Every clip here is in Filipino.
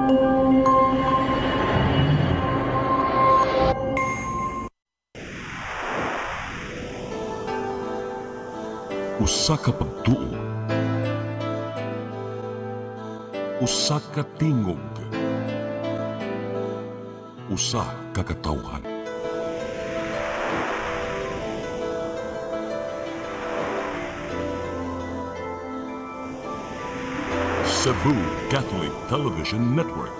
Usa ka pagtuo, usa ka tingog, usa ka katawhan. Cebu Catholic Television Network.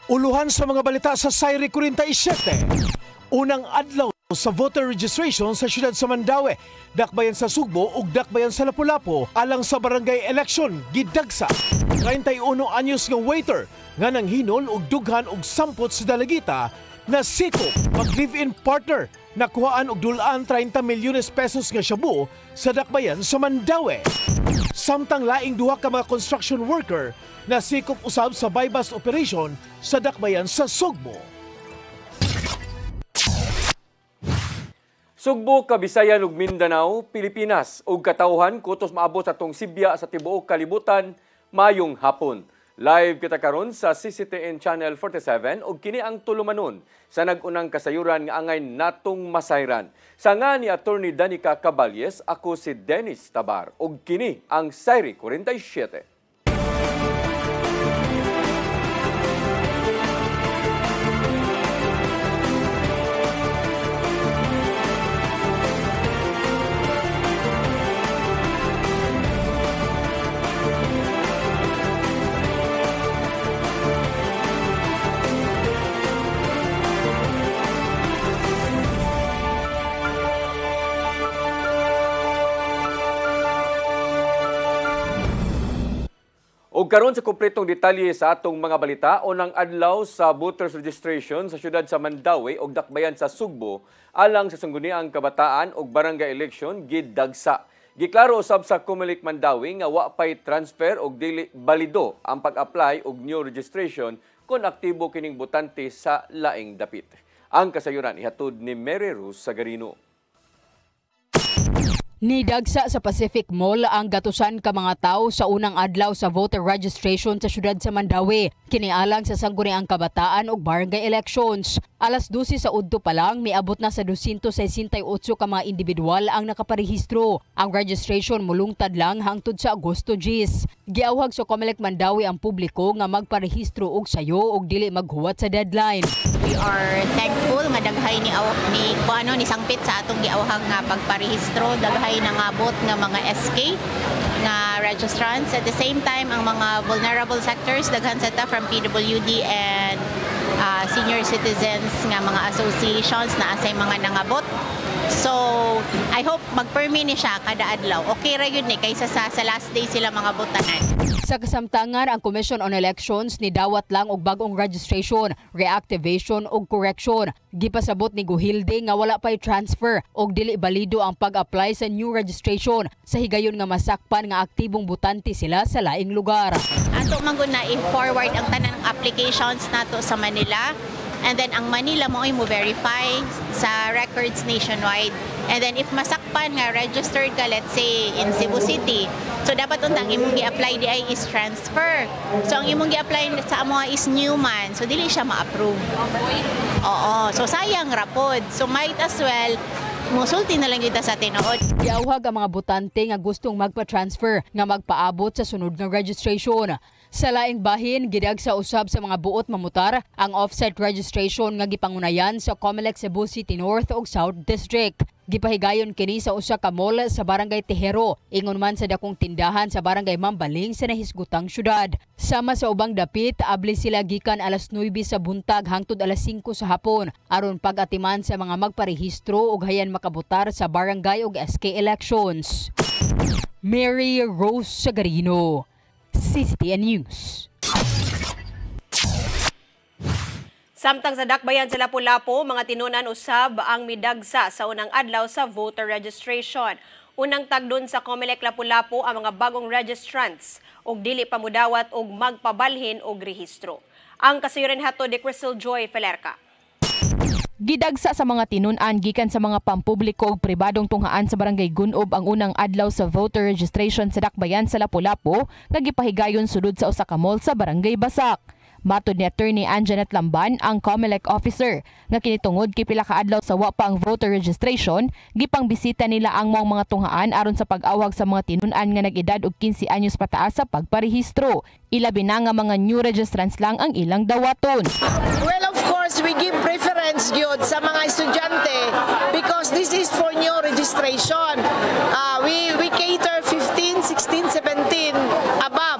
Uluhan sa mga balita sa Sayri 47. Unang adlaw sa voter registration sa siyudad sa Mandaue, dakbayan sa Sugbo ug dakbayan sa Lapu-Lapu alang sa barangay election gidagsa. 31 anyos nga waiter nga nanghinol og dughan og sampot sa dalagita na sikop mag-live-in partner nakuhaan og dulaan 30 milyones pesos nga shabu sa dakbayan sa Mandaue. Samtang laing duha ka mga construction worker na sikop usab sa bypass operation sa dakbayan sa Sugbo. Sugbo, Kabisayan ug Mindanao, Pilipinas ug katawhan kutos maabot sa tong Sibya sa tibuok kalibutan mayong hapon. Live kita karon sa CCTN Channel 47 ug kini ang tulumanon sa nagunang kasayuran nga angay natong masayran. Sa nga ni Attorney Danica Caballes, ako si Dennis Tabar ug kini ang Sayri 47. O karon sa kumpletong detalye sa atong mga balita, unang adlaw sa voters registration sa siyudad sa Mandaue ug dakbayan sa Sugbo alang sa sangguniang kabataan ug barangay election gidagsa. Giklaro usab sa Comelec Mandaue nga wa pay transfer ug dili balido ang pag-apply og new registration kung aktibo kining botante sa laing dapit. Ang kasayuran ihatod ni Mary Rose Sagarino. Nidagsa sa Pacific Mall ang gatusan ka mga tao sa unang adlaw sa voter registration sa siyudad sa Mandaue. Kinialang sa sangguniang kabataan ug barangay elections. Alas 12 sa udto pa lang, miabot na sa 268 ka mga individual ang nakaparehistro. Ang registration mulungtad lang hangtod sa Agosto 10. Giawhag sa Comelec Mandaue ang publiko nga magparehistro og sayo ug dili maghuwat sa deadline. We are thankful nga daghay ni sangpit sa atong giawhag nga pagparehistro, daghay nangabot nga mga SK nga registrants. At the same time, ang mga vulnerable sectors daghan sa ta from PWD and senior citizens nga mga associations na asay mga nangabot. So, I hope magpermi ni siya kada adlaw. Okay ra yun ni kaysa sa last day sila mga botanan. Sa kasamtangan, ang Commission on Elections ni dawat lang og bagong registration, reactivation ug correction. Gipasabot ni Guhilde nga wala pay transfer og dili balido ang pag-apply sa new registration sa higayon nga masakpan nga aktibong botante sila sa laing lugar. Ato man gud na i-forward ang tanang applications nato sa Manila. And then ang Manila mo ay mo verify sa records nationwide. And then if masakpan nga registered ka, let's say in Cebu City, so dapat untang imong gi-apply di ay is transfer. So ang imong gi-apply sa amo is new man. So dili siya ma-approve. Oo, so sayang rapod. So might as well musulti na lang kita sa tinuod. Giawhag ang mga botante nga gustong magpa-transfer nga magpaabot sa sunod nga registration. Sa laing bahin, gidagsa usab sa mga buot mamutar ang offsite registration nga gipangunayan sa Comelec Cebu City North ug South District. Gipahigayon kini sa usa ka mall sa barangay Tejero, ingon man sa dakong tindahan sa barangay Mambaling sa nahisgutang syudad. Sama sa ubang dapit, abli sila gikan alas 9 sa buntag hangtod alas 5 sa hapon aron pag-atiman sa mga magparehistro ug hayan makabotar sa barangay ug SK elections. Mary Rose Sagarino, CCTN News. Samtang sa dakbayan sa Lapu-Lapu, mga tinunan usab ang midagsa sa unang adlaw sa voter registration. Unang tagdon sa Comelec Lapu-Lapu ang mga bagong registrants ug dili pa mudawat og magpabalhin og rehistro. Ang kasayuran hato ni Crystal Joy Felerca. Gidagsa sa mga tinun-an gikan sa mga pampubliko ug pribadong tunghaan sa Barangay Gunob ang unang adlaw sa voter registration sa Dakbayan sa Lapu-Lapu nga gipahigayon sudod sa usa ka mall sa Barangay Basak. Matod ni Attorney Anjanet Lamban, ang COMELEC officer, nga kinitungod kay pila ka adlaw sa wa pa ang voter registration, gipangbisita nila ang mga tunghaan aron sa pag-awag sa mga tinun-an nga nag-edad og 15 anyos pataas sa pagparehistro. Ilabi na nga mga new registrants lang ang ilang dawaton. Well, of course, we give preference gyud sa mga estudyante because this is for new registration. We cater 15, 16, 17 above.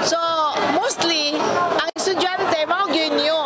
So, mostly, ang estudyante mao gyud new.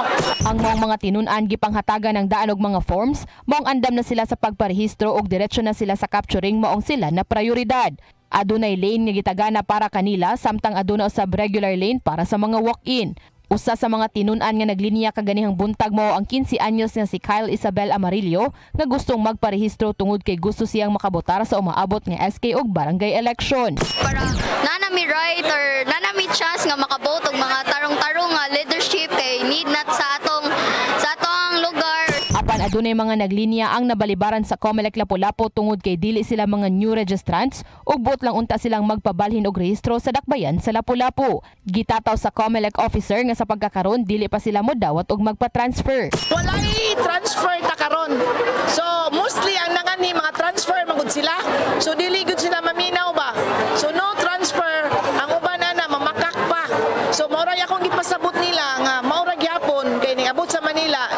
Ang mga tinun-an gipanghatagan ng daan og mga forms, maong andam na sila sa pagparehistro ug diretso na sila sa capturing maong sila na prioridad. Adunay lane nga gitagana para kanila samtang aduna usab regular lane para sa mga walk-in. Usa sa mga tinun-an nga naglinya kaganihang buntag mao ang 15 anyos nga si Kyle Isabel Amarillo nga gustong magparehistro tungod kay gusto siyang makabotar sa umaabot nga SK ug barangay election. Para nanami right or nanami chance nga makaboto og mga tarong-tarong nga leadership kay need nat sa atong lugar. Apan adunay mga naglinya ang nabalibaran sa COMELEC Lapu-Lapu tungod kay dili sila mga new registrants ug buot lang unta silang magpabalhin og rehistro sa Dakbayan sa Lapu-Lapu. Gitataw sa COMELEC officer nga sa pagkakaron dili pa sila modawat og magpa-transfer. Walay transfer ta karon. So, mostly ang nangani mga transfer magud sila. So, dili gud sila maminaw ba? So, no transfer. Ang uban na mamakak pa. So, maura akong gipasabot nila nga maura gyapon kay niabot sa Manila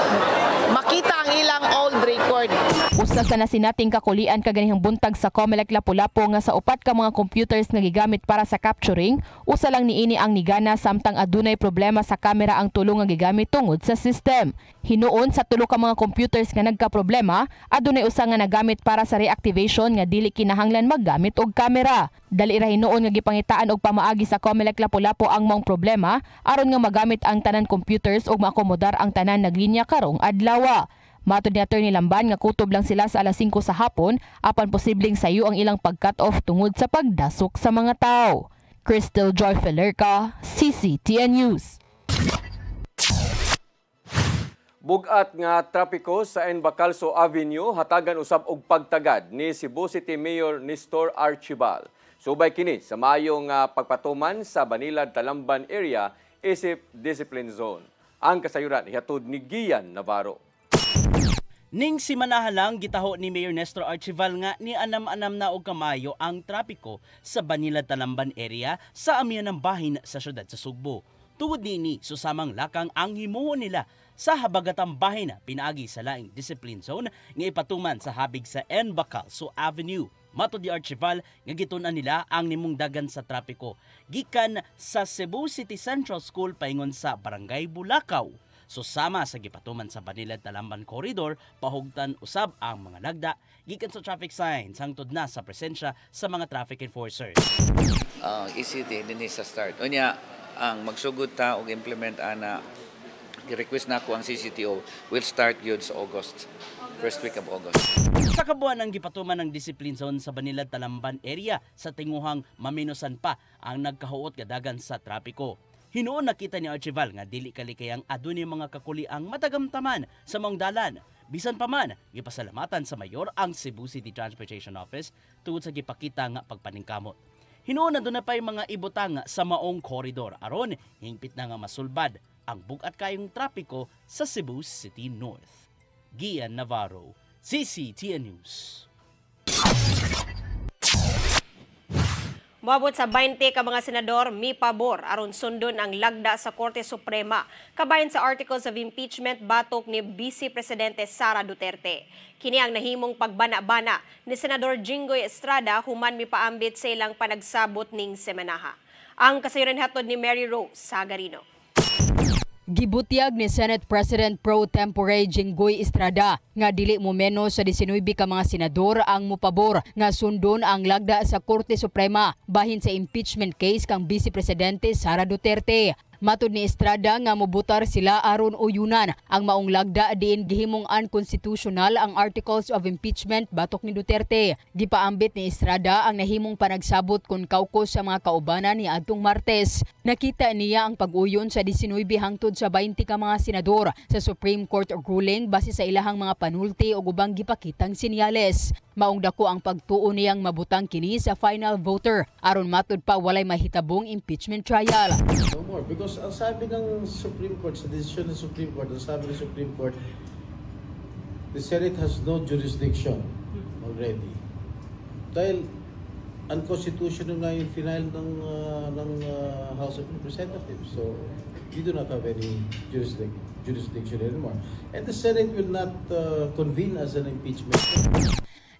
makita ang ilang old record. Usa sa nasinating kakulian kaganihang buntag sa COMELEC Lapu-Lapu nga sa upat ka mga computers nga gigamit para sa capturing, usa lang niini ang nigana samtang adunay problema sa kamera ang tulo nga gigamit tungod sa system. Hinuon sa tulo ka mga computers nga nagka-problema, adunay usa nga nagamit para sa reactivation nga dili kinahanglan maggamit og kamera. Dali ra hinuon nga gipangitaan og pamaagi sa COMELEC Lapu-Lapu ang mong problema aron nga magamit ang tanan computers ug maakomodar ang tanan naglinya karong adlaw. Matod ni Attorney Lamban nga kutob lang sila sa alas 5 sa hapon apan posibleng sayo ang ilang pag-cut off tungod sa pagdasok sa mga tao. Crystal Joy Felerca, CCTN News. Bugat nga trapiko sa Bacalso Avenue hatagan usab og pagtagad ni Cebu City Mayor Nestor Archibal. Subay kini sa maayong pagpatuman sa Banilad Talamban area isip discipline zone. Ang kasayuran ihatod ni Gian Navarro. Ning simanahalang gitaho ni Mayor Nestor Archibal nga ni anam-anam na og kamayo ang trapiko sa Banilad Talamban area sa amihan ng bahin sa syudad sa Sugbo. Tungod nini susamang lakang ang himuon nila sa habagatang bahin na pinaagi sa laing discipline zone nga ipatuman sa habig sa Bacalso Avenue. Matod ni Archibal nga gitun-an nila ang nimong dagan sa trapiko gikan sa Cebu City Central School paingon sa Barangay Bulacau. Susama sa gipatuman sa Banilad Talamban Corridor, pahugtan usab ang mga lagda gikan sa traffic signs hangtod na sa presensya sa mga traffic enforcers. ECT din sa start. Unya ang magsugod ta og implement ana gi-request na ko ang CCTO will start yun sa August. First week of August. Sa kabuan ang gipatuman ng discipline zone sa Banilad Talamban area sa tinguhang maminusan pa ang nagkahuot gadagan sa trapiko. Hinuon nakita ni Archibal nga dili kalikayang adunay mga kakuliang matagamtaman sa maong dalan. Bisan pa man, gipasalamatan sa mayor ang Cebu City Transportation Office tungod sa gipakita nga pagpaningkamot. Hinuon na doon na pa'y mga ibutang sa maong koridor aron hingpit na nga masulbad ang bugat kayong trapiko sa Cebu City North. Gian Navarro, CCTN News. Moabot sa 20 ka mga senador mipabor aron sundon ang lagda sa Korte Suprema kabahin sa Articles of Impeachment batok ni Vice Presidente Sara Duterte. Kini ang nahimong pagbana-bana ni Senador Jinggoy Estrada human mipaambit sa ilang panagsabot ning semenaha. Ang kasayuran hatod ni Mary Rose Sagarino. Gibutyag ni Senate President Pro Tempore Jinggoy Estrada nga dili mo menos sa 19 ka mga senador ang mupabor nga sundon ang lagda sa Korte Suprema bahin sa impeachment case kang Vice Presidente Sara Duterte. Matud ni Estrada nga mobutar sila aron uyunan ang maong lagda diin gihimong unconstitutional ang Articles of Impeachment batok ni Duterte. Gipaambit ni Estrada ang nahimong panagsabot kun kaukos sa mga kaubanan ni adtong Martes. Nakita niya ang pag-uyon sa 19 hangtod sa 20 ka mga senador sa Supreme Court ruling base sa ilahang mga panulti o ubang gipakitang sinyales. Maong dako ang pagtuo niyang mabutang kini sa final voter aron matud pa walay mahitabong impeachment trial. No more, because ang sabi ng Supreme Court, sa desisyon ng Supreme Court, ang sabi ng Supreme Court, the Senate has no jurisdiction already. Dahil unconstitutional na yung final ng House of Representatives. So, we do not have any jurisdiction anymore. And the Senate will not convene as an impeachment.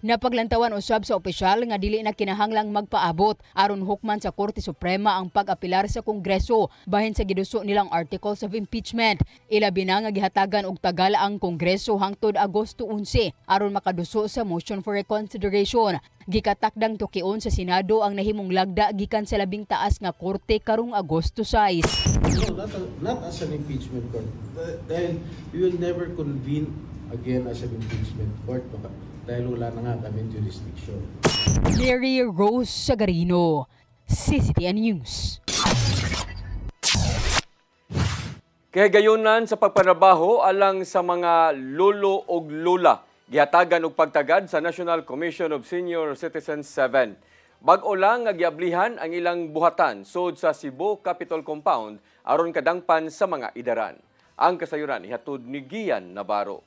Napaglantawan usab sa opisyal nga dili na kinahanglang magpaabot aron hukman sa Korte Suprema ang pag-apilar sa Kongreso bahin sa giduso nilang Articles of Impeachment. Ilabi na nga gihatagan og tagal ang Kongreso hangtod Agosto 11 aron makaduso sa motion for reconsideration. Gikatakdang tukion sa Senado ang nahimong lagda gikan sa labing taas nga korte karong Agosto 6. No, not as an impeachment court. Dahil we will never convene again as an impeachment court. Dahil wala na nga kami jurisdiction. Mary Rose Sagarino, CCTN News. Kaya gayunan sa pagpanabaho alang sa mga lolo og lola, gihatagan og pagtagad sa National Commission of Senior Citizens 7. Bag-o lang nga giablihan ang ilang buhatan sud sa Cebu Capitol Compound aron kadangpan sa mga idaran. Ang kasayuran ihatod ni Gian Navarro.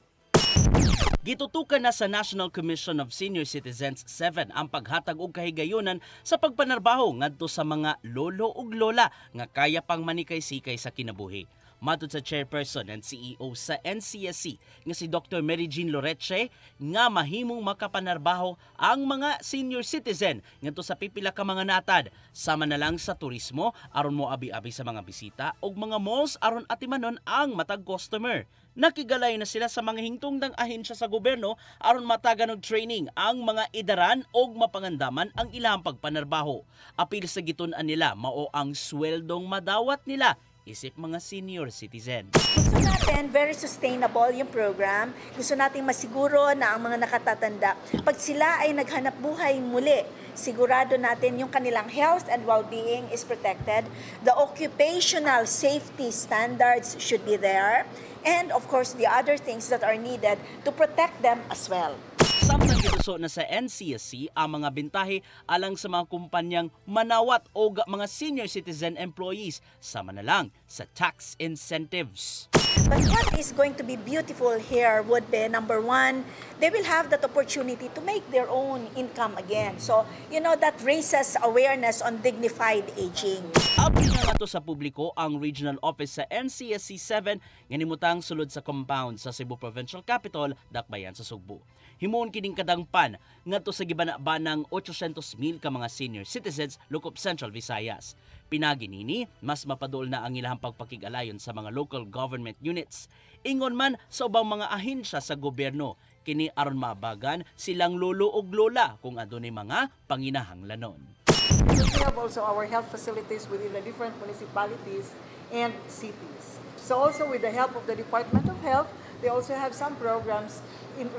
Gitutukan na sa National Commission of Senior Citizens 7 ang paghatag og kahigayunan sa pagpanarbaho ngadto sa mga lolo ug lola nga kaya pang manikay-sikay sa kinabuhi. Matud sa chairperson and CEO sa NCSC nga si Dr. Mary Jean Loreche nga mahimong makapanarbaho ang mga senior citizen ngadto sa pipila ka mga natad sama na lang sa turismo aron mo abi-abi sa mga bisita ug mga malls aron atimanon ang matag customer. Nakigalay na sila sa mga hingtungdang ahensya sa gobyerno aron matagan og training ang mga idaran og mapangandaman ang ilang pagpanarbaho. Apil sa gitun-an nila mao ang sweldong madawat nila isip mga senior citizen. Gusto natin very sustainable yung program. Gusto nating masiguro na ang mga nakatatanda, pag sila ay naghanap buhay muli, sigurado natin yung kanilang health and well-being is protected. The occupational safety standards should be there. And of course, the other things that are needed to protect them as well. Samtang giduso na sa NCSC ang mga bintahe alang sa mga kumpanyang manawat o mga senior citizen employees sama na lang sa tax incentives. But what is going to be beautiful here would be, number one, they will have that opportunity to make their own income again. So, that raises awareness on dignified aging. Abri na nato sa publiko ang regional office sa NCSC 7 nga nimutang sulod sa compound sa Cebu Provincial Capital, Dakbayan sa Sugbo. Himoon kining kadangpan ngadto sa gibana-banang 800,000 ka mga senior citizens lukop Central Visayas. Pinagi nini, mas mapadol na ang ilahang pagpakig-alayon sa mga local government units. Ingon man sa ubang mga ahensya sa gobyerno, kini aron maabagan silang lolo ug lola kung adunay mga panginahanglanon. We have also our health facilities within the different municipalities and cities. So also with the help of the Department of Health, they also have some programs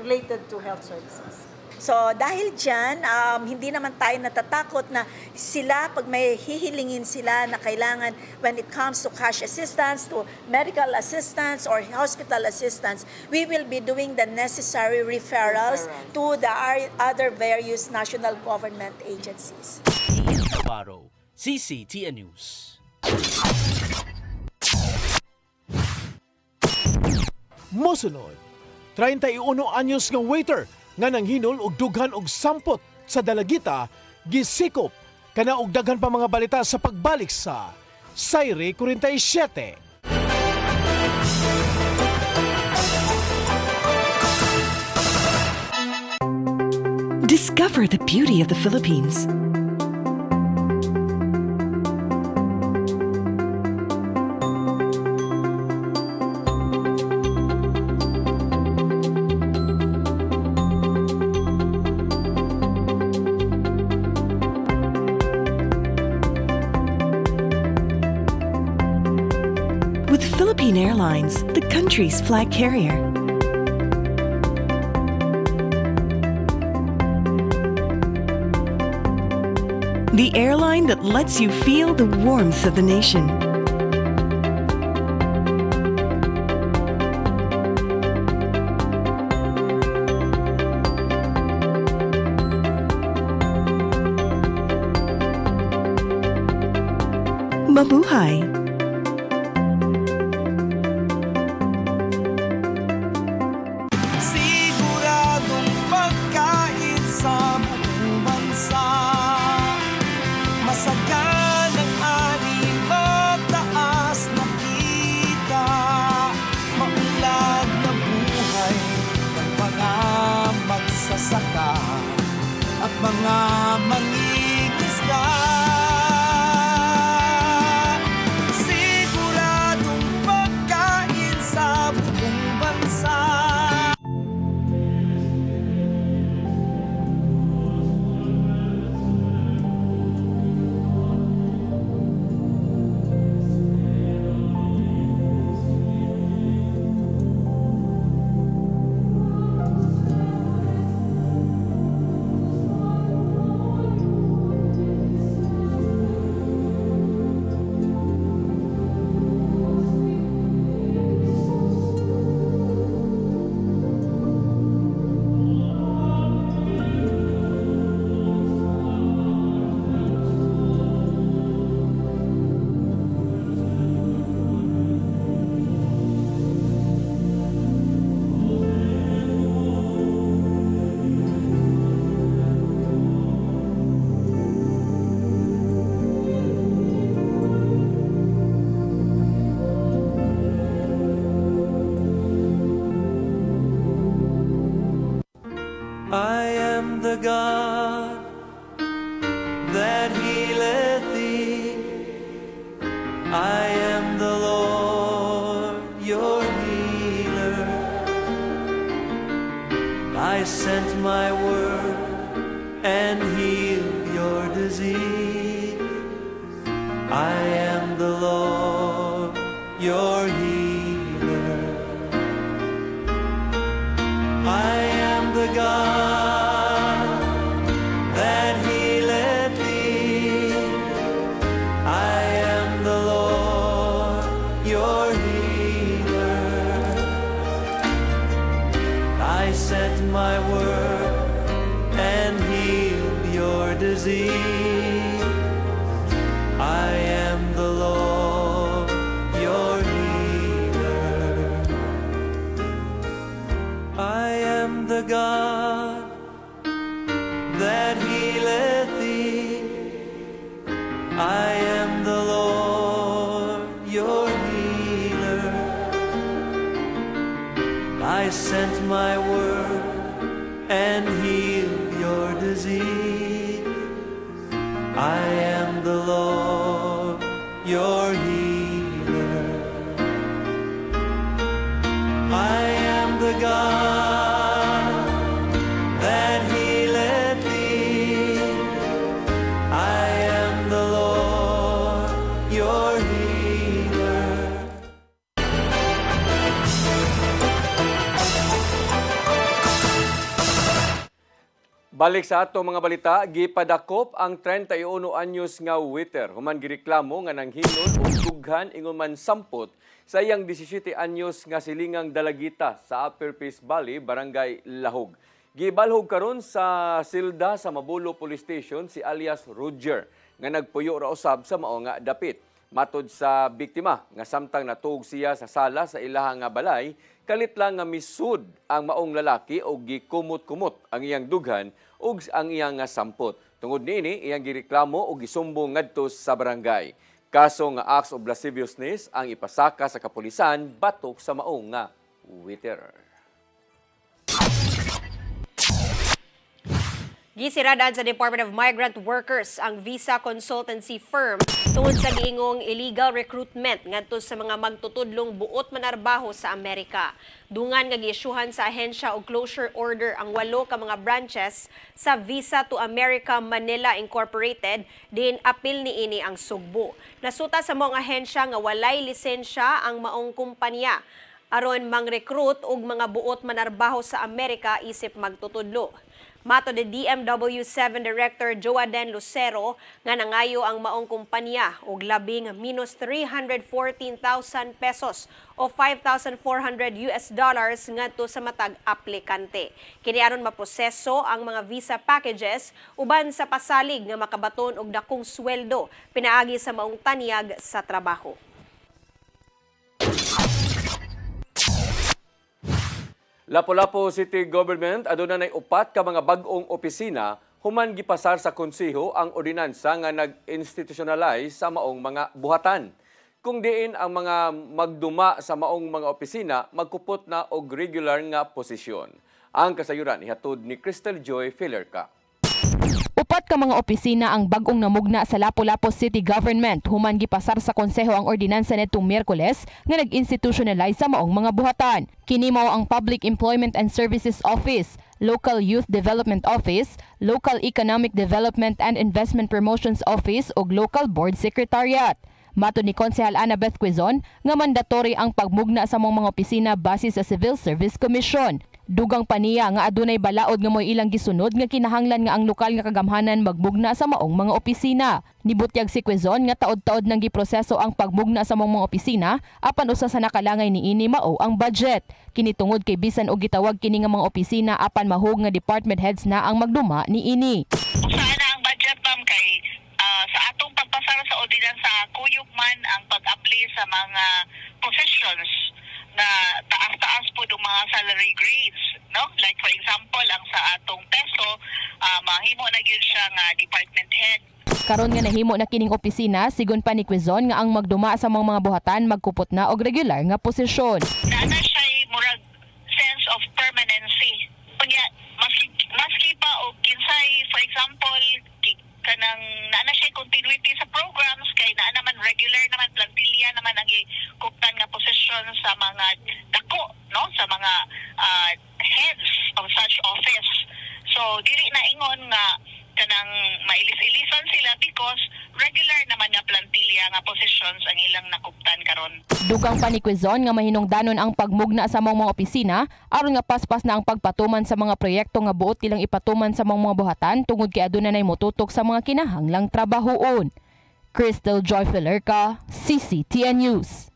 related to health services. So dahil dyan, hindi naman tayo natatakot na sila, pag may hihilingin sila na kailangan when it comes to cash assistance, to medical assistance or hospital assistance, we will be doing the necessary referrals to the other various national government agencies. Ian Navarro, CCTN News. Mosunod, 31 anyos nga waiter nga nanghinol og dughan og sampot sa dalagita gisikop kana og daghan pa mga balita sa pagbalik sa Sayre 47. Discover the beauty of the Philippines. with Philippine Airlines, the country's flag carrier. The airline that lets you feel the warmth of the nation. Mabuhay! Siguradong pagkain sa buong bansa. Masaganang ani, mataas na kita. Maunlad na buhay ng mga magsasaka at mga mangingisda. Siguradong pagkain sa buong bansa. I am the God that healeth thee. I am the Lord, your healer. I sent my word and healed your disease. I am the Lord, your healer. I am the God that healeth thee. I am the Lord, your healer. I sent my word and healed your disease. I am the Lord, your healer. I am the God that healeth thee. I am the Lord, your healer. I sent my word and healed your disease. I am the Lord, your healer. I am the God that healeth thee. I am the Lord, your healer. Balik sa ato mga balita, gipadakop ang 31 anyos nga waiter. Human gireklamo nga nanghinod o dughan ingon man sampot sa iyang 17 anyos nga silingang dalagita sa Upper Peace Valley, Barangay Lahog. Gibalhog karon sa silda sa Mabulo Police Station si alias Roger nga nagpuyo ra usab sa mao nga dapit. Matod sa biktima nga samtang natug siya sa sala sa ilahang nga balay, kalit lang nga misud ang maong lalaki o gikumot-kumot ang iyang dughan ug ang iyang nga sampot. Tungod niini, iyang gireklamo o gisumbong ngadto sa barangay. Kaso nga acts of lasciviousness ang ipasaka sa kapulisan batok sa maong nga waiter. Gisiradan sa Department of Migrant Workers ang visa consultancy firm tungod sa giingong illegal recruitment ngadto sa mga magtutudlong buot manarbaho sa Amerika. Dungan nga giisyuhan sa ahensya og closure order ang 8 ka mga branches sa Visa to America Manila Incorporated din apil niini ang sugbo. Nasuta sa maong ahensya nga walay lisensya ang maong kumpanya aron mang-recruit og mga buot manarbaho sa Amerika isip magtutudlo. Mato de DMW7 Director Joaden Lucero nga nangayo ang maong kumpanya og labing minus 314,000 pesos o $5,400 ngadto sa matag aplikante. Kini aron maproseso ang mga visa packages uban sa pasalig nga makabaton og dakong sweldo pinaagi sa maong tanyag sa trabaho. Lapu-Lapu City Government aduna nay 4 ka mga bag-ong opisina human gipasar sa konseho ang ordinansa nga nag-institutionalize sa maong mga buhatan. Kung diin ang mga magduma sa maong mga opisina magkupot na og regular nga posisyon. Ang kasayuran ihatod ni Crystal Joy Filerca. 4 ka mga opisina ang bag-ong namugna sa Lapu-Lapu City Government human gipasar sa konseho ang ordinansa nitong Miyerkules nga nag-institutionalize sa maong mga buhatan. Kini mao ang Public Employment and Services Office, Local Youth Development Office, Local Economic Development and Investment Promotions Office ug Local Board Secretariat. Mato ni Konsehal Annabeth Quezon nga mandatory ang pagmugna sa mga opisina base sa Civil Service Commission. Dugang paniya nga adunay balaod nga mo'y ilang gisunod nga kinahanglan nga ang lokal nga kagamhanan magmugna sa maong mga opisina. Nibutyag si Quezon nga taod-taod nang giproseso ang pagmugna sa mga opisina apan usa sa nakalangay niini mao ang budget. Kini tungod kay bisan og gitawag kini nga mga opisina apan mahug nga department heads na ang magduma niini. Sana ang budget ma'am kay sa atong pagpasara sa ordinansa kuyog man ang pag-apply sa mga positions na taas-taas po ng mga salary grades, no? Like for example, ang sa atong peso, mahimo na gyud siya nga department head. Karon nga nahimo na kining opisina, sigon pa ni Quezon nga ang magduma sa mga buhatan magkupot na og regular nga posisyon. Naana siya murag sense of permanency. Kunya maski pa og kinsay for example kanang naana siya continuity sa programs kay naa naman regular naman plantilla naman ang ikuptan nga position sa mga dako, no, sa mga heads of such office. So dili na ingon nga kanang mailis-ilisan sila because regular naman nga plantilla nga positions ang ilang nakuptan karon. Dugang pa ni Quezon nga mahinungdanon ang pagmugna sa mga opisina aron nga paspas na ang pagpatuman sa mga proyekto nga buot ilang ipatuman sa mga buhatan tungod kay aduna nay motutok sa mga kinahanglang trabahoon. Crystal Joy Filerca, CCTN News.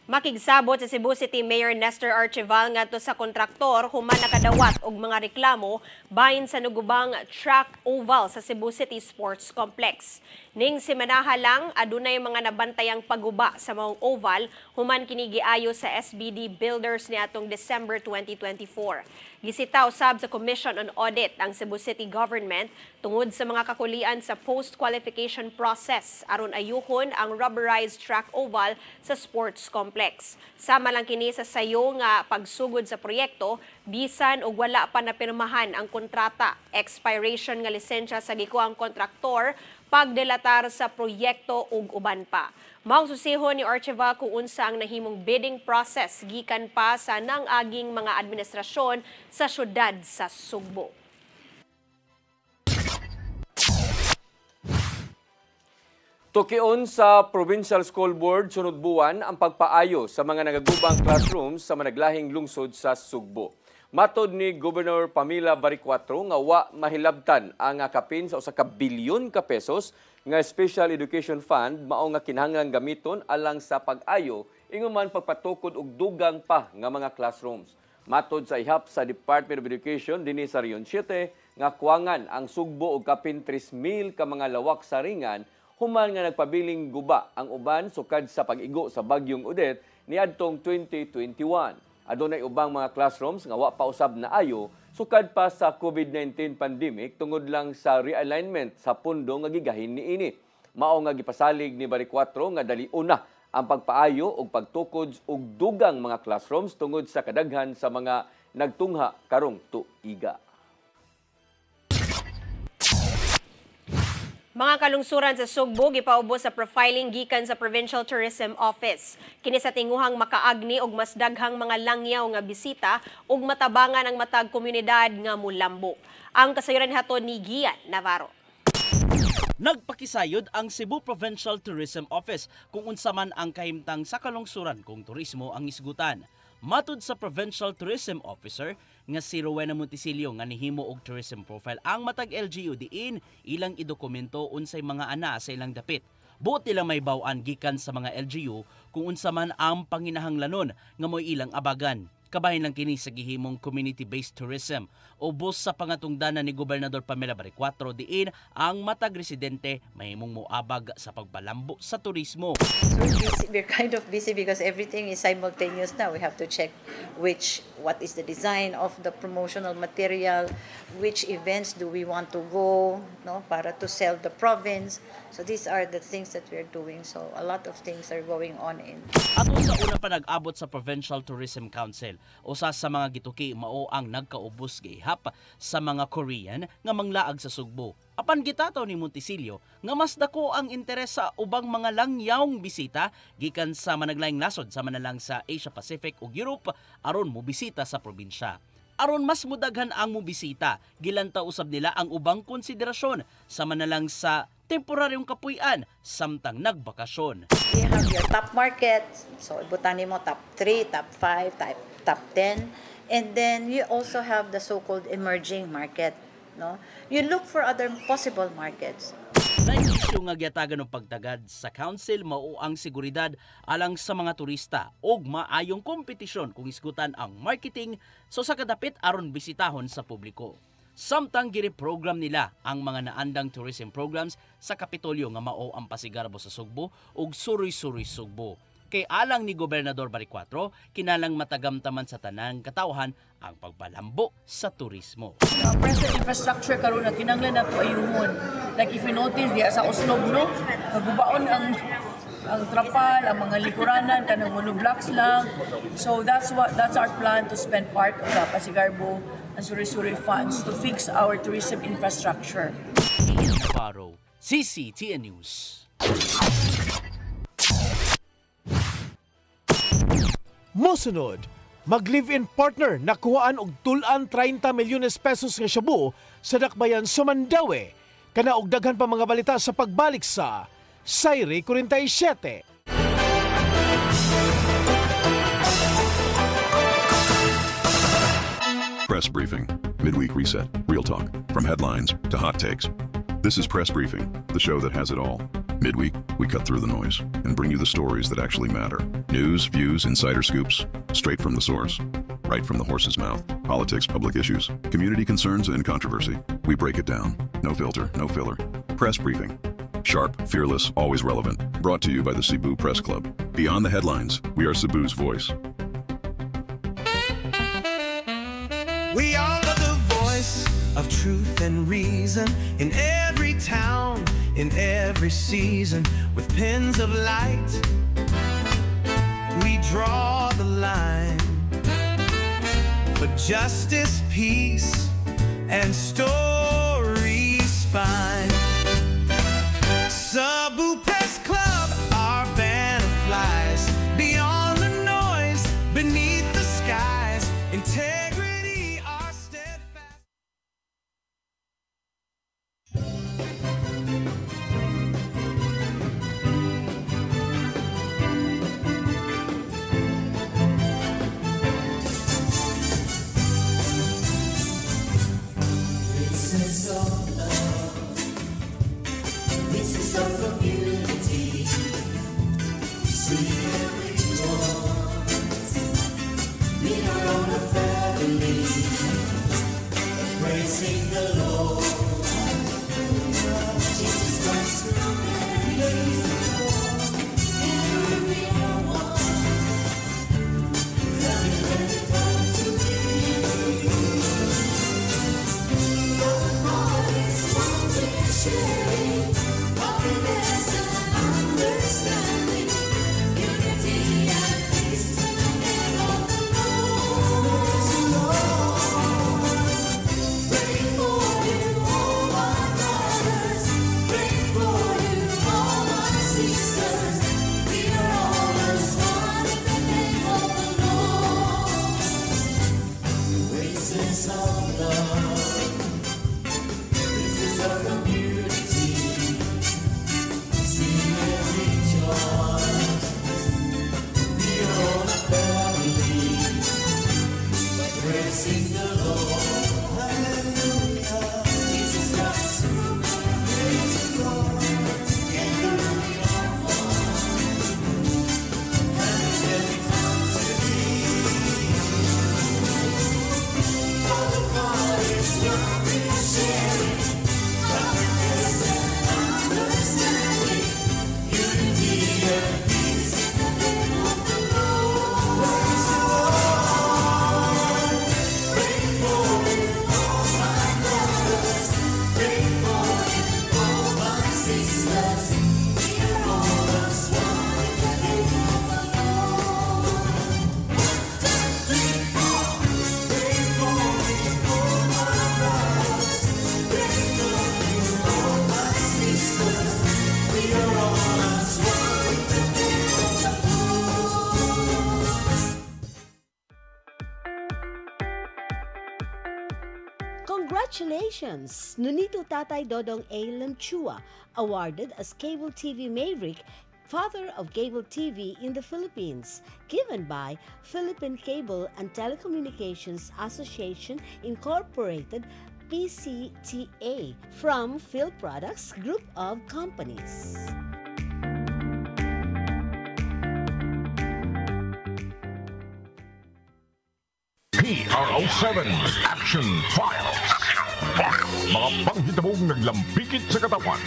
Makigsabot sa Cebu City Mayor Nestor Archival ngadto sa kontraktor human nakadawat og mga reklamo bahin sa nugubang track oval sa Cebu City Sports Complex. Ning semanaha lang adunay mga nabantayang paguba sa maong oval human kini giayo sa SBD Builders niadtong December 2024. Gisitaw sab sa Commission on Audit ang Cebu City Government tungod sa mga kakulian sa post-qualification process aron ayuhon ang rubberized track oval sa sports complex. Sama lang kini sa sayo nga pagsugod sa proyekto bisan og wala pa napirmahan ang kontrata, expiration nga lisensya sa gikuang kontraktor, pagdelatar sa proyekto ug uban pa. Maong susihon ni Archival kung unsa ang nahimong bidding process gikan pa sa nangaging mga administrasyon sa syudad sa Sugbo. Tukion sa Provincial School Board sunod buwan ang pagpaayo sa mga nagagubang classrooms sa managlahing lungsod sa Sugbo. Matod ni Governor Pamela Baricuatro nga wa mahilabtan ang kapin sa 1 bilyon ka pesos nga Special Education Fund mao nga kinahanglang gamiton alang sa pag-ayo ingon man pagpatukod og dugang pa nga mga classrooms. Matod sa ihap sa Department of Education dinhi sa Region 7 nga kuwangan ang Sugbo og kapin 3,000 ka mga lawak sa ringan human nga nagpabiling guba ang uban sukad sa pag-igo sa bagyong Odette niadtong 2021. Adunay ubang mga classrooms nga wa pa usab na ayo sukad pa sa COVID-19 pandemic tungod lang sa realignment sa pundo nga gigahin niini. Mao nga gipasalig ni Baricuatro nga dali una ang pagpaayo og pagtukod og dugang mga classrooms tungod sa kadaghan sa mga nagtungha karong tuiga. Mga kalungsuran sa Sugbo gipaubos sa profiling gikan sa Provincial Tourism Office. Kini sa tinguhang makaagni og mas daghang mga langyaw nga bisita ug matabangan ang matag komunidad nga mulambo. Ang kasayuran haton ni Gian Navarro. Nagpakisayod ang Cebu Provincial Tourism Office kung unsa man ang kahimtang sa kalungsuran kung turismo ang isgutan. Matud sa Provincial Tourism Officer nga si Rowena Montisilio nga nihimo og tourism profile ang matag LGU diin ilang idokumento unsay mga ana sa ilang dapit. Buot nila may baw-an gikan sa mga LGU kung unsa man ang panginahanglanon nga moy ilang abagan. Kabahin lang kini sa gihimong community-based tourism. Ubos sa pangatungdanan ni Gobernador Pamela Baricuatro diin ang matag residente mahimong moabag sa pagbalambo sa turismo. So we're kind of busy because everything is simultaneous now. We have to check what is the design of the promotional material, which events do we want to go, no, para to sell the province. So these are the things that we're doing. So a lot of things are going on in. Ato sa una pa nag-abot sa Provincial Tourism Council, usa sa mga gituki mao ang nagkaubos gihap sa mga Korean nga manglaag sa Sugbo. Apan gitataw ni Montisilio nga mas dako ang interes sa ubang mga langyawng bisita gikan sa managlaing nasod sama na lang sa Asia Pacific ug Europe aron mobisita sa probinsya. Aron mas mudaghan ang mobisita, gilanta usab nila ang ubang konsiderasyon sama na lang sa temporaryong kapuy-an samtang nagbakasyon. You have your top market, so ibutan mo top 3, top 5, top 10, and then you also have the so-called emerging market. No? You look for other possible markets. Naisyo nga gyatagan ng pagtagad sa council mao ang seguridad alang sa mga turista ug maayong kompetisyon kung isgutan ang marketing so sa kadapit aron bisitahon sa publiko. Samtang giri-program nila ang mga naandang tourism programs sa Kapitolyo nga mao ang Pasigarbo sa Sugbo ug Suroy-Suroy Sugbo. Kay alang ni Gobernador Baricuatro, kinalang matagamtaman sa tanang katawhan ang pagbalambo sa turismo. Present infrastructure karon na kinanglan nato ayuhon. Like if you notice diya sa Oslob no, kagubaon ang trapal, ang mga likuranan kanang monoblocks lang. So that's our plan to spend part of the Pasigarbo and Suroy-Suroy funds to fix our tourism infrastructure. Navarro, CCTN News. Mosunod, mag-live-in partner nakuhaan og tulan 30 milyones pesos nga shabu sa dakbayan sa Mandaue. Kana og daghan pa mga balita sa pagbalik sa Sayri 47. Press Briefing, midweek reset, real talk, from headlines to hot takes. This is Press Briefing, the show that has it all. Midweek, we cut through the noise and bring you the stories that actually matter. News, views, insider scoops, straight from the source. Right from the horse's mouth. Politics, public issues, community concerns, and controversy. We break it down. No filter, no filler. Press Briefing. Sharp, fearless, always relevant. Brought to you by the Cebu Press Club. Beyond the headlines, we are Cebu's voice. We are the voice of truth and reason in every town, in every season, with pens of light. We draw the line for justice, peace, and story spine. Cebu Press Club, our banner flies beyond the noise, beneath the skies. Integrity, our steadfast. This is all love. This is our community. See every voice. We are all a family. Praising the Lord. Jesus Christ from heaven. And we are one. Loving every time to be. Our heart is one we're sharing. Happiness and understanding. Unity and peace in the name of the Lord. Congratulations! Nunito Tatay Dodong A. Lemchua, awarded as Cable TV Maverick, Father of Cable TV in the Philippines, given by Philippine Cable and Telecommunications Association Incorporated, PCTA, from Phil Products Group of Companies. PRO7 Action Files. Mga panghitabong naglambikit sa katawan,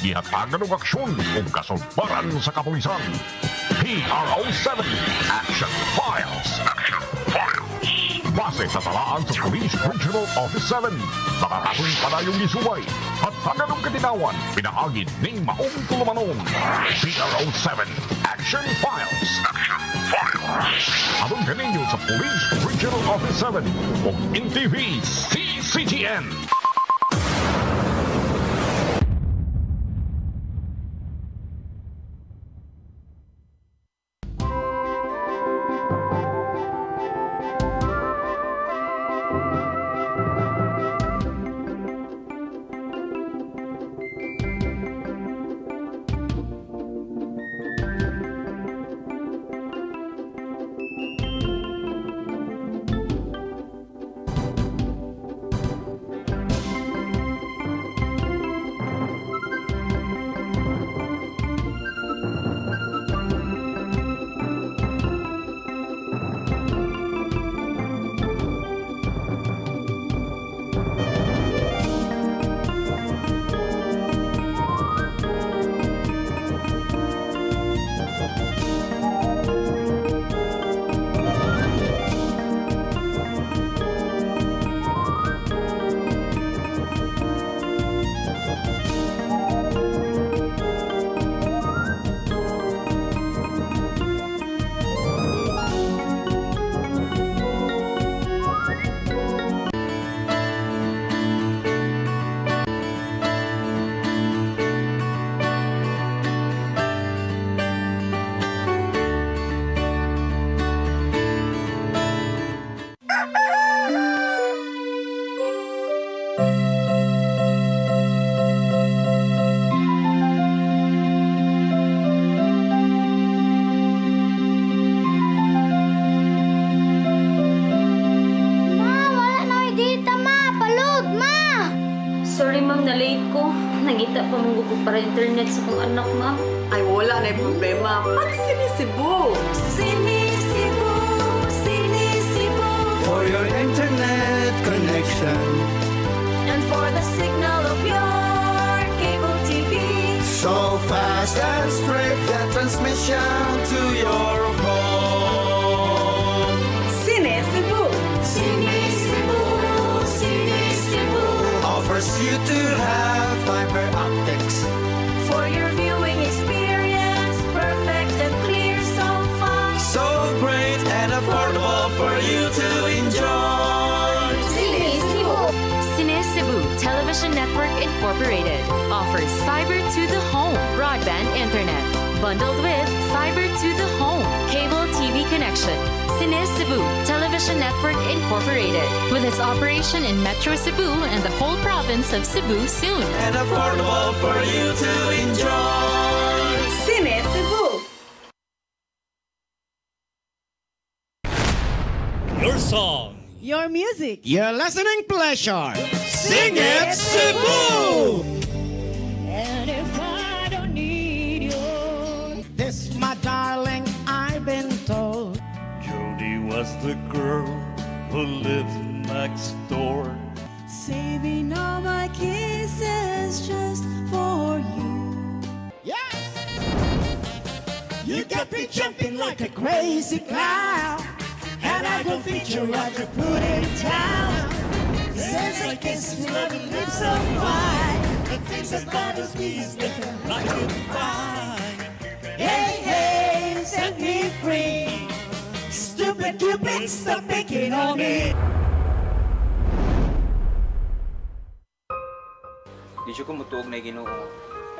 ihatagan ng aksyon o kasulbaran sa kapulisan. PRO7 Action Files. Base sa talaan sa Police Regional Office 7, nakakasong panayong gisubay at taganong katinawan, pinaagid ng maong tulumanon. PRO7 Action Files. Abang kaninyo sa Police Regional Office 7 o NTV CCTN. Nangita pa mong gusto para internet sa kong anak, ma'am. Ay, wala na yung problema. Pag sinisibo. Sinisibo, sinisibo. For your internet connection. And for the signal of your cable TV. So fast and straight, that transmission to your home. Sinisibo, sinisibo, sinisibo. Offers you to have fiber optics. For your viewing experience, perfect and clear so far. So great and affordable for you to enjoy. Cine Cebu. Cine Cebu Television Network Incorporated offers fiber to the home broadband internet bundled with fiber to the home cable TV connection. Cine Cebu Television Network Incorporated, with its operation in Metro Cebu and the whole province of Cebu soon. And affordable for you to enjoy. Cine Cebu. Your song. Your music. Your listening pleasure. Sing it, Cebu! And if I don't need you, This, my darling, I've been told. Jody was the girl who lived next door. saving all my kisses just for you. Yes! You got me jumping like a crazy clown. And I don't think you're right to put it down. Since I kiss you, love your lips so fine. The things that bothers me is living like a fine. Hey, hey, set me free. Stupid Cupid, stop picking on me. Di siya kumutuog na Ginoo.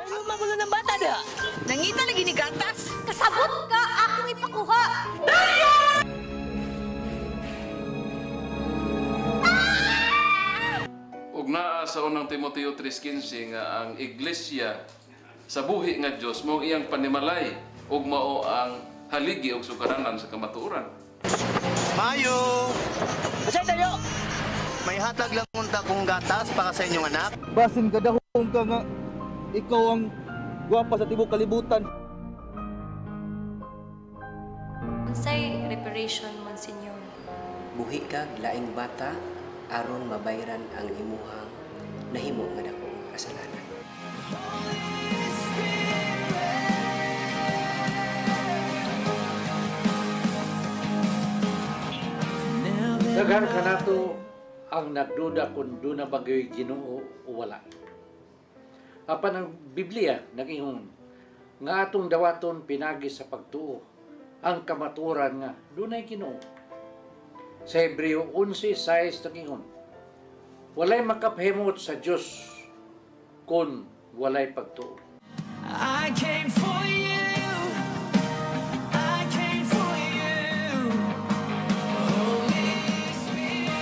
Pero magulo ng bata da. Nangita lagi ni gatas. Kasabot ka, akong ipakuha. Ug ug naa sa unang Timoteo 3:15 nga ang iglesia sa buhi nga Dios mao iyang panimalay ug mao ang haligi ug sukaranan sa kamatuoran. Mayo! Asay tayo! May hatag lang unta kong gatas para sa inyong anak. Basin kadahong ka nga ikaw ang gwapa sa tibok kalibutan. Unsay reparation, Monsignor? Buhi kag laing bata aron mabayran ang imuhang nahimo nga dakong kasalanan. Daghan ka nato ang nagduda kung doon na bagay Ginoo o wala. Apan ang Biblia nag-ingon nga atong dawaton pinagi sa pagtuo ang kamaturan nga doon ay Ginoo. Sa Hebreo 11:6 nag-ingon walay makapahimot sa Dios kung walay pagtuo. I came for you. I came for you. Holy Spirit.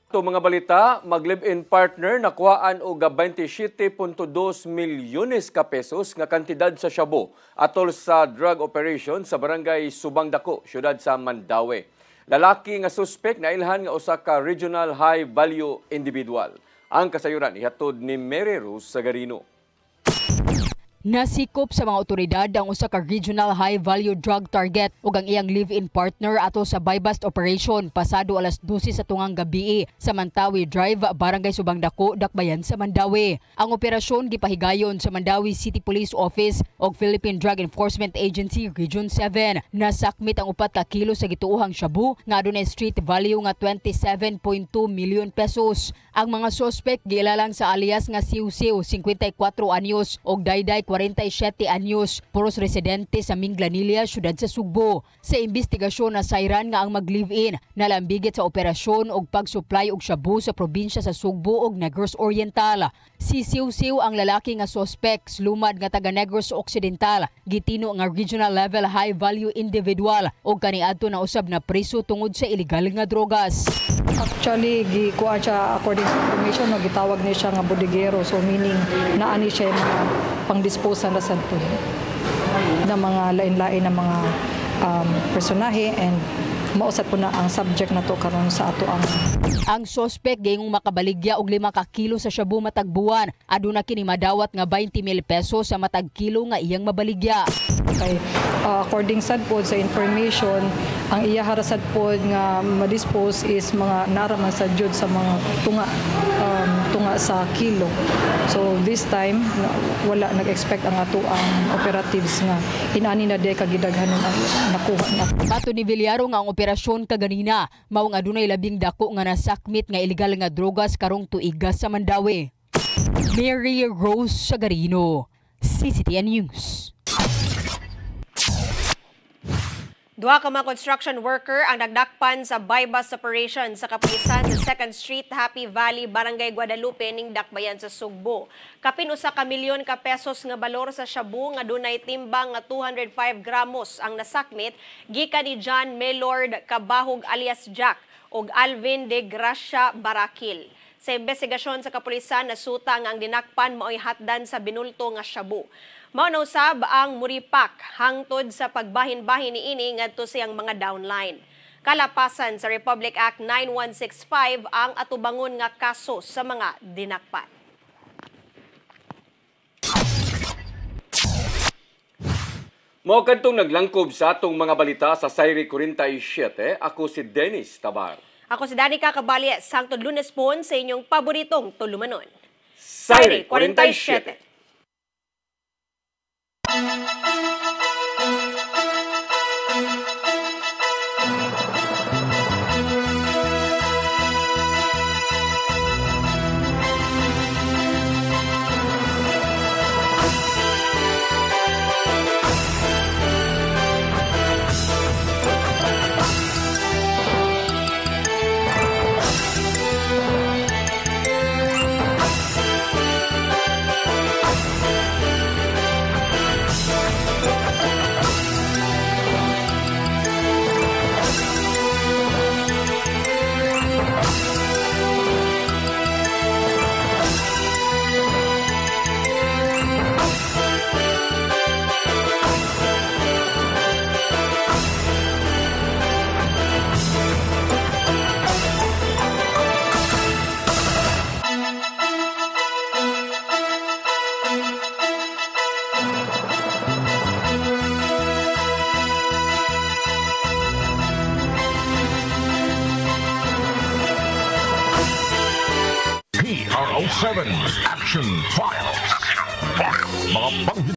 Ito mga balita, mag-live-in partner nakuhaan og 27.2 milyones ka pesos nga kantidad sa shabu atol sa drug operation sa barangay Subang Dako, siyudad sa Mandaue. Lalaki nga suspect na ilhan nga usa ka regional high value individual. Ang kasayuran ihatod ni Mary Rose Sagarino. Nasikop sa mga otoridad ang usa ka regional high-value drug target ug ang iyang live-in partner ato sa buy-bust operation pasado alas 12 sa tungang gabi sa Mantawi Drive, Barangay Subang Dako, Dakbayan sa Mandaue. Ang operasyon gipahigayon sa Mandawi City Police Office ug Philippine Drug Enforcement Agency Region 7. Nasakmit ang 4 ka kilo sa gituohang shabu nga adunay street value nga 27.2 milyon pesos. Ang mga suspect giilalang sa alias nga Siu-Siu, 54 anyos ug Dayday 47 anyos, puros residente sa Minglanilla, siyudad sa Sugbo. Sa investigasyon na sayran nga ang mag-live-in nalambigit sa operasyon og pag-supply og shabu sa probinsya sa Sugbo ug Negros Oriental. Si Siu-Siu ang lalaki nga suspect, lumad nga taga Negros Occidental, gitino nga regional level high value individual ug kaniadto na usab na priso tungod sa illegal nga drogas. Actually, gikuha siya according sa information, no, gitawag niya siya nga bodeguero. So meaning, naani siya yung mga pang-dispose na sa ito na mga lain-lain na mga personahe and mausat po na ang subject na to karon sa ato ang suspect gayong makabaligya og 5 ka kilo sa shabu matag buwan. Aduna kini madawat nga 20,000 pesos sa matag kilo nga iyang mabaligya. Okay. According sad po sa information, ang iya harasad po nga ma-dispose is mga naraman sa jud sa mga tunga sa kilo. So this time wala nag-expect ang ato ang operatives nga inani na di kagidaghanon ang nakuha na. Pato ni Villaro nga ang operasyon kaganina mao nga adunay labing dako nga nasakmit nga illegal nga drogas karong tuiga sa Mandaue. Mary Rose Sagarino, CCTN News. Duha ka mga construction worker ang nagdakpan sa buy-bust operation sa kapulisan sa 2nd Street, Happy Valley, Barangay Guadalupe ning Dakbayan sa Sugbo. Kapin usa ka milyon ka pesos nga balor sa shabu nga dunay timbang nga 205 gramos ang nasakmit gikan ni John Melord Kabahog alias Jack ug Alvin de Gracia Barakil. Sa investigasyon sa kapulisan, nasuta nga ang dinakpan mao'y hatdan sa binulto nga shabu. Mao na usab ang muripak hangtod sa pagbahin-bahin niini ngadto siyang mga downline. Kalapasan sa Republic Act 9165 ang atubangon nga kaso sa mga dinakpan. Mao kadtong naglangkob sa atong mga balita sa Sayri 47, ako si Dennis Tabar. Ako si Danica Cabali, Sangtod Lunes po sa inyong paboritong tulumanon. Sayri 47. PRO7 Action Files. Mga